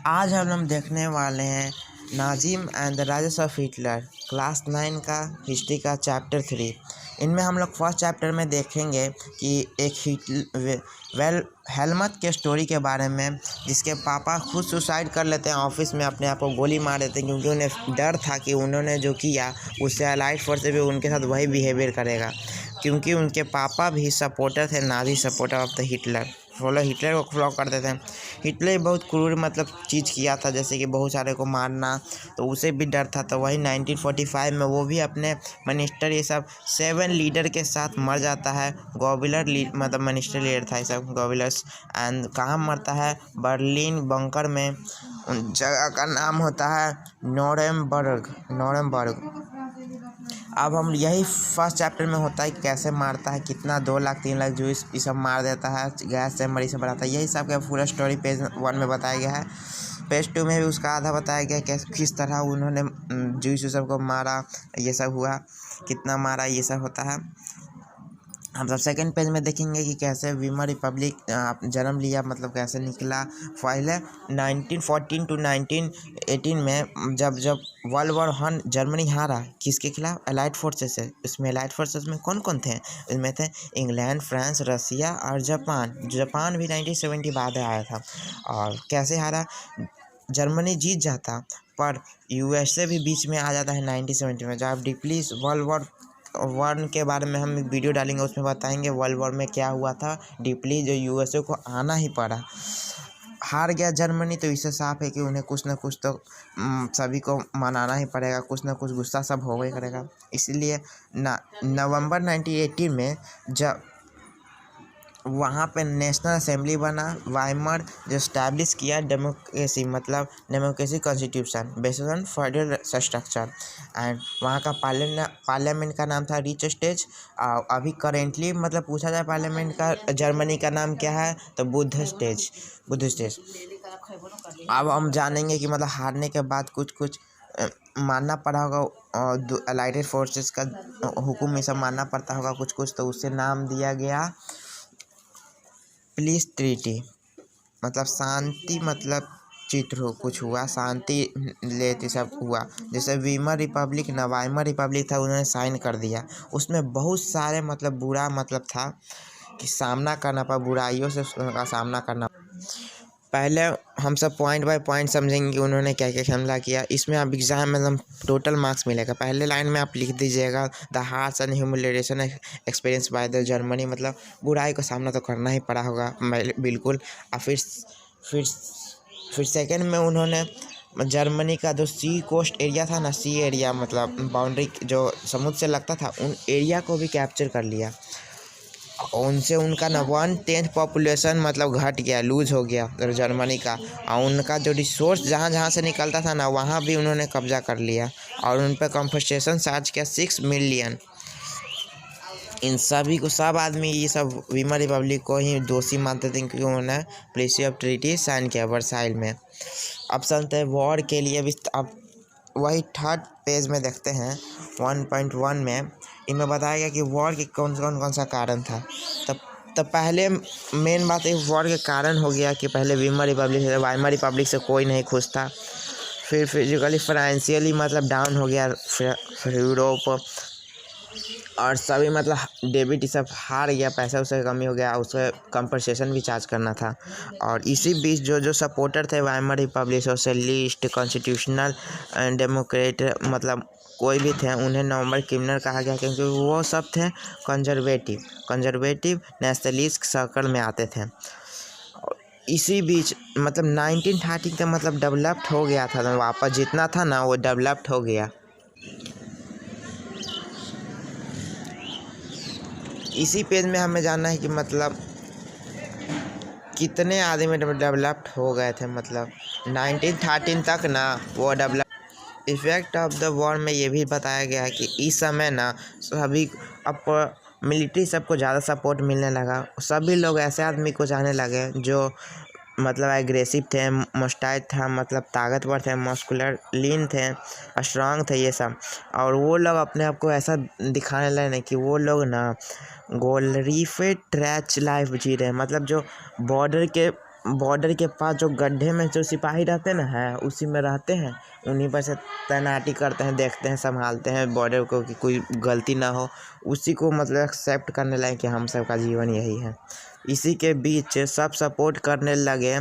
आज हम देखने वाले हैं Nazim and the rise of Hitler class 9 का हिस्ट्री का चैप्टर 3। इनमें हम लोग फर्स्ट चैप्टर में देखेंगे कि एक हेलमट के स्टोरी के बारे में, जिसके पापा खुद सुसाइड कर लेते हैं, ऑफिस में अपने आप को गोली मार देते हैं क्योंकि उन्हें डर था कि उन्होंने जो किया उससे अलाइड फोर्स भी उनके साथ वही बिहेवियर करेगा, क्योंकि उनके पापा भी सपोर्टर थे, Nazi supporter of the Hitler, Hitler को फॉलो करते थे। हिटलर बहुत क्रूर चीज़ किया था, जैसे कि बहुत सारे को मारना, तो उसे भी डर था। तो वही 1945 में वो भी अपने मिनिस्टर ये सब 7 लीडर के साथ मर जाता है। गोविलर मिनिस्टर लीडर था ये सब गोविलर्स। एंड कहाँ मरता है? बर्लिन बंकर में। उन जगह का नाम होता है नोरेमबर्ग। अब हम यही फर्स्ट चैप्टर में होता है कैसे मारता है, कितना 2 लाख 3 लाख जो ये सब मार देता है, गैस से मरीज से बढ़ाता है। यही सब का पूरा स्टोरी पेज 1 में बताया गया है। पेज 2 में भी उसका आधा बताया गया है किस तरह उन्होंने जूस सबको मारा, ये सब हुआ, कितना मारा, ये सब होता है। हम सब सेकंड पेज में देखेंगे कि कैसे वीमर रिपब्लिक जन्म लिया, कैसे निकला। पहले 1914 टू 1918 में जब वर्ल्ड वॉर 1 जर्मनी हारा, किसके खिलाफ? अलाइड फोर्सेस से। इसमें अलाइड फोर्सेस में कौन कौन थे? इसमें थे इंग्लैंड, फ्रांस, रसिया और जापान भी 1970 बाद आया था। और कैसे हारा? जर्मनी जीत जाता पर यूएसए भी बीच में आ जाता है 1970 में। जब डीपली वर्ल्ड वॉर 1 के बारे में हम वीडियो डालेंगे, उसमें बताएंगे वर्ल्ड वॉर में क्या हुआ था डीपली, जो यूएसए को आना ही पड़ा। हार गया जर्मनी, तो इससे साफ है कि उन्हें कुछ ना कुछ तो सभी को मनाना ही पड़ेगा, कुछ ना कुछ गुस्सा सब हो ही करेगा। इसलिए नवंबर 1918 में जब वहाँ पे नेशनल असेंबली बना, वाइमर, जो स्टैब्लिश किया democracy, democracy constitution based on federal structure. And वहाँ का पार्लियामेंट का नाम था रिच स्टेज। अभी करेंटली पूछा जाए पार्लियामेंट का जर्मनी का नाम क्या है, तो बुद्ध स्टेज। अब हम जानेंगे कि हारने के बाद कुछ मानना पड़ा होगा, और अलाइडेड फोर्सेस का हुक्म ये सब मानना पड़ता होगा कुछ, तो उससे नाम दिया गया पीस ट्रीटी। शांति, चित्र हो कुछ हुआ, शांति लेते सब हुआ। जैसे वाइमर रिपब्लिक था, उन्होंने साइन कर दिया। उसमें बहुत सारे बुरा था कि सामना करना पड़ा, बुराइयों से का सामना करना। पहले हम सब पॉइंट बाय पॉइंट समझेंगे कि उन्होंने क्या क्या हमला किया। इसमें आप एग्जाम में टोटल मार्क्स मिलेगा। पहले लाइन में आप लिख दीजिएगा the harsh and humiliation experience by the Germany. बुराई का सामना तो करना ही पड़ा होगा बिल्कुल। और फिर सेकंड में उन्होंने जर्मनी का जो सी कोस्ट एरिया था ना, सी एरिया बाउंड्री जो समुद्र से लगता था, उन एरिया को भी कैप्चर कर लिया। उनसे उनका 1/10 पॉपुलेशन घट गया, लूज हो गया जर्मनी का। और उनका जो रिसोर्स जहाँ से निकलता था ना, वहाँ भी उन्होंने कब्जा कर लिया। और उन पर कॉम्पनसेशन चार्ज किया 6 मिलियन। इन सभी को, सब आदमी ये सब वीमर रिपब्लिक को ही दोषी मानते थे, क्योंकि उन्होंने प्रीसी ऑफ ट्रीटी साइन किया वर्साइल में। अब चलते हैं वॉर के लिए भी। अब वही थर्ड पेज में देखते हैं 1.1 में। इनमें बताया गया कि वॉर के कौन सा कारण था। तब पहले मेन बात एक वॉर के कारण हो गया कि पहले वाइमर रिपब्लिक से कोई नहीं खुश था। फिर फिजिकली फाइनेंशियली डाउन हो गया फिर यूरोप, और सभी डेबिट सब हार गया, पैसा उससे कमी हो गया, उससे कंपनसेशन भी चार्ज करना था। और इसी बीच जो सपोर्टर थे Weimar Republic, socialist, constitutional Democrat कोई भी थे, उन्हें नवंबर क्रिमिनल कहा गया, क्योंकि वो सब थे कंजर्वेटिव नेशनलिस्ट सर्कल में आते थे। इसी बीच 1930 का डेवलप्ड हो गया था, वापस जितना था ना वो डेवलप्ड हो गया। इसी पेज में हमें जानना है कि कितने आदमी डेवलप्ड हो गए थे। 1913 तक ना वो develop. Effect of the war में ये भी बताया गया है कि इस समय ना सभी अब मिलिट्री सबको ज़्यादा सपोर्ट मिलने लगा। सभी लोग ऐसे आदमी को चाहने लगे जो एग्रेसिव थे, मोस्टाइल था, ताकतवर थे, मस्कुलर, लीन थे, स्ट्रांग थे, ये सब। और वो लोग अपने आप को ऐसा दिखाने लगे कि वो लोग ना गोल्डरीफे ट्रैच लाइफ जी रहे हैं। जो बॉर्डर के बॉर्डर के पास जो गड्ढे में जो सिपाही रहते हैं ना है उसी में रहते हैं, उन्हीं पर से तैनाती करते हैं, देखते हैं, संभालते हैं बॉर्डर को कि कोई गलती ना हो, उसी को मतलब एक्सेप्ट करने लगे कि हम सब का जीवन यही है। इसी के बीच सब सपोर्ट करने लगे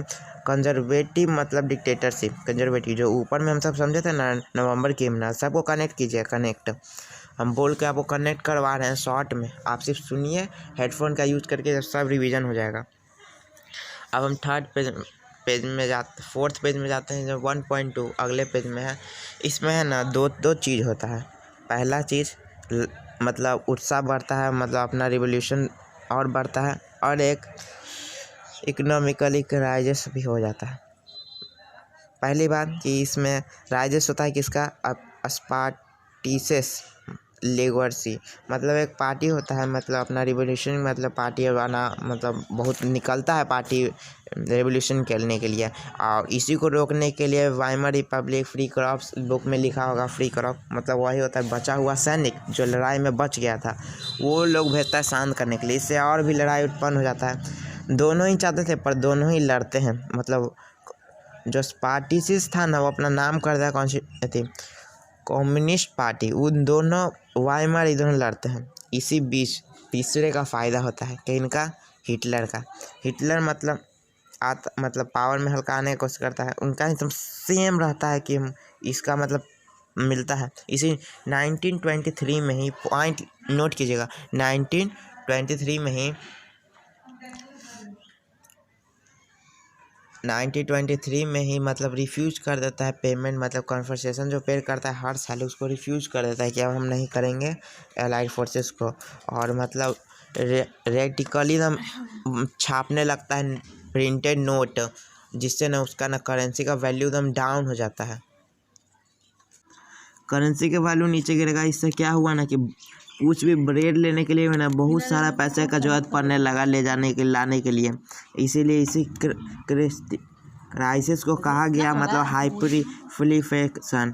कंजर्वेटिव मतलब डिक्टेटरशिप, कंजर्वेटिव जो ऊपर में हम सब समझे थे ना नवंबर के महीना, सबको कनेक्ट कीजिए, कनेक्ट हम बोल के आपको कनेक्ट करवा रहे हैं शॉर्ट में, आप सिर्फ सुनिए हेडफोन का यूज़ करके, सब रिवीजन हो जाएगा। अब हम थर्ड पेज में जाते, फोर्थ पेज में जाते हैं जो 1.2 अगले पेज में है। इसमें है ना दो चीज़ होता है। पहला चीज़ मतलब उत्साह बढ़ता है, मतलब अपना रिवोल्यूशन और बढ़ता है, और एक इकोनॉमिकली राइजेस भी हो जाता है। पहली बात कि इसमें राइजेस होता है किसका, स्पार्टिसेस लेगर्सी, मतलब एक पार्टी होता है, मतलब अपना रिवोल्यूशन मतलब पार्टी बना, मतलब बहुत निकलता है पार्टी रेवोल्यूशन करने के लिए, और इसी को रोकने के लिए Weimar Republic free crops book में लिखा होगा, फ्री क्रॉप मतलब वही होता है बचा हुआ सैनिक जो लड़ाई में बच गया था, वो लोग भेजता है शांत करने के लिए, इससे और भी लड़ाई उत्पन्न हो जाता है। दोनों ही चाहते थे पर दोनों ही लड़ते हैं, मतलब जो स्पार्टिसिस था ना वो अपना नाम कर दिया कौन सी थी कम्युनिस्ट पार्टी, उन दोनों वाइमर इधर लड़ते हैं। इसी बीच तीसरे का फ़ायदा होता है कि इनका हिटलर का, हिटलर मतलब पावर में हल्का आने की कोशिश करता है, उनका एकदम सेम रहता है कि इसका मतलब मिलता है। इसी 1923 में ही, पॉइंट नोट कीजिएगा, 1923 में ही 1923 में ही मतलब रिफ्यूज कर देता है पेमेंट, मतलब कॉन्वर्सेशन जो पे करता है हर साल उसको रिफ्यूज कर देता है कि अब हम नहीं करेंगे एलाइड फोर्सेस को, और मतलब रेडिकली ना छापने लगता है प्रिंटेड नोट, जिससे ना उसका ना करेंसी का वैल्यू एकदम डाउन हो जाता है, करेंसी का वैल्यू नीचे गिरेगा। इससे क्या हुआ ना कि कुछ भी ब्रेड लेने के लिए ना बहुत सारा पैसे का जरूरत पड़ने लगा ले जाने के लाने के लिए, इसीलिए इसी क्राइसिस को कहा गया मतलब हाइपरइन्फ्लेशन।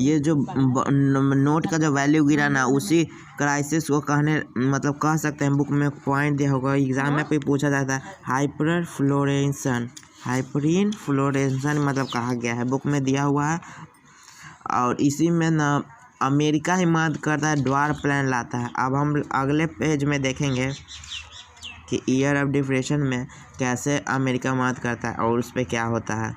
ये जो नोट का जो वैल्यू गिरा ना उसी क्राइसिस को कहने मतलब कह सकते हैं, बुक में पॉइंट दिया होगा, एग्जाम में कोई पूछा जाता है हाइपरइन्फ्लेशन, हाइपरइन्फ्लेशन मतलब कहा गया है, बुक में दिया हुआ है। और इसी में ना अमेरिका ही मदद करता है, ड्वार प्लान लाता है। अब हम अगले पेज में देखेंगे कि ईयर ऑफ डिप्रेशन में कैसे अमेरिका मदद करता है और उस पर क्या होता है।